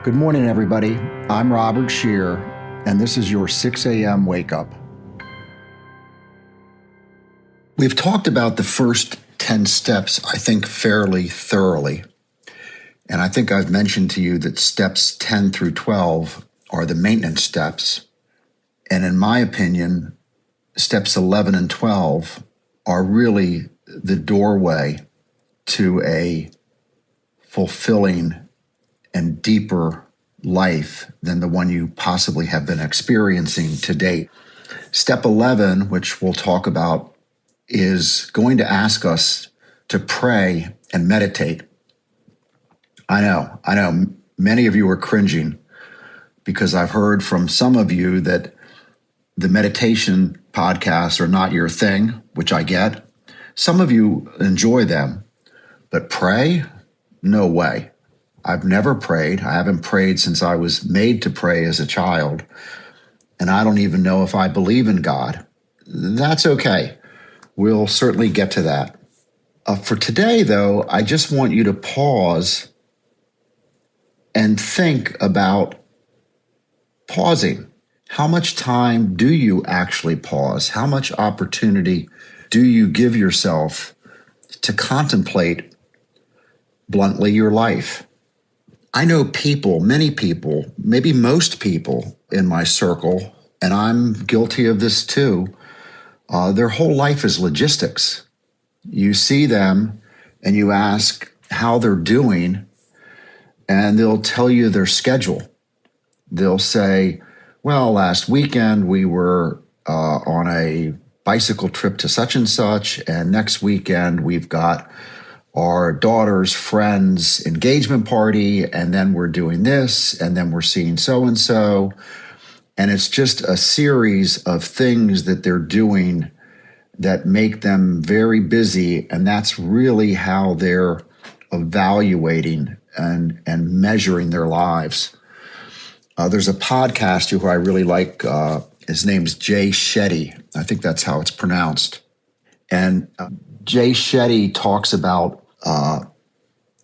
Good morning, everybody. I'm Robert Scheer, and this is your 6 AM Wake Up. We've talked about the first 10 steps, I think, fairly thoroughly. And I think I've mentioned to you that steps 10 through 12 are the maintenance steps. And in my opinion, steps 11 and 12 are really the doorway to a fulfilling and deeper life than the one you possibly have been experiencing to date. Step 11, which we'll talk about, is going to ask us to pray and meditate. I know, many of you are cringing because I've heard from some of you that the meditation podcasts are not your thing, which I get. Some of you enjoy them, but pray? No way. I've never prayed. I haven't prayed since I was made to pray as a child. And I don't even know if I believe in God. That's okay. We'll certainly get to that. For today, though, I just want you to pause and think about pausing. How much time do you actually pause? How much opportunity do you give yourself to contemplate, bluntly, your life? I know people, many people, maybe most people in my circle, and I'm guilty of this too, their whole life is logistics. You see them and you ask how they're doing, and they'll tell you their schedule. They'll say, well, last weekend we were on a bicycle trip to such and such, and next weekend we've got our daughter's friend's engagement party, and then we're doing this, and then we're seeing so-and-so. And it's just a series of things that they're doing that make them very busy, and that's really how they're evaluating and measuring their lives. There's a podcaster who I really like. His name's Jay Shetty. I think that's how it's pronounced. And Jay Shetty talks about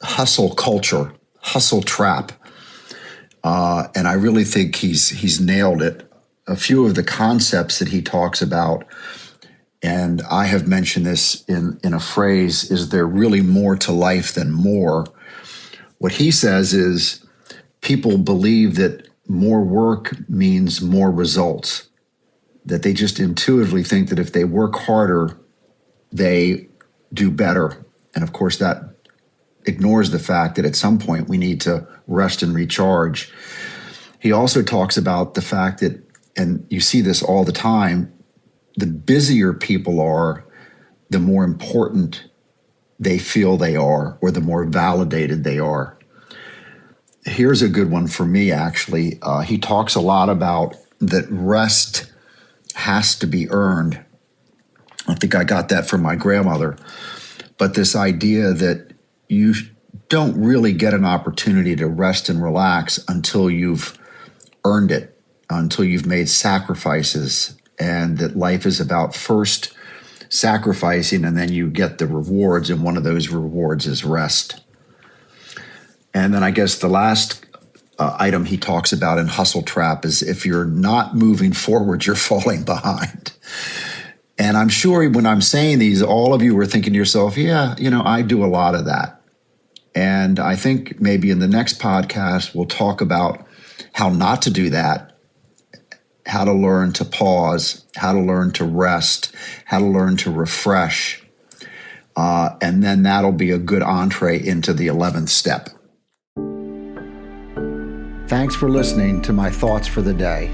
hustle culture, hustle trap. And I really think he's nailed it. A few of the concepts that he talks about, and I have mentioned this in a phrase, is there really more to life than more? What he says is people believe that more work means more results, that they just intuitively think that if they work harder, they do better. And of course, that ignores the fact that at some point we need to rest and recharge. He also talks about the fact that, and you see this all the time, the busier people are, the more important they feel they are, or the more validated they are. Here's a good one for me, actually. He talks a lot about that rest has to be earned. I think I got that from my grandmother. But this idea that you don't really get an opportunity to rest and relax until you've earned it, until you've made sacrifices, and that life is about first sacrificing and then you get the rewards, and one of those rewards is rest. And then I guess the last item he talks about in Hustle Trap is if you're not moving forward, you're falling behind. And I'm sure when I'm saying these, all of you are thinking to yourself, yeah, I do a lot of that. And I think maybe in the next podcast, we'll talk about how not to do that, how to learn to pause, how to learn to rest, how to learn to refresh. And then that'll be a good entree into the 11th step. Thanks for listening to my thoughts for the day.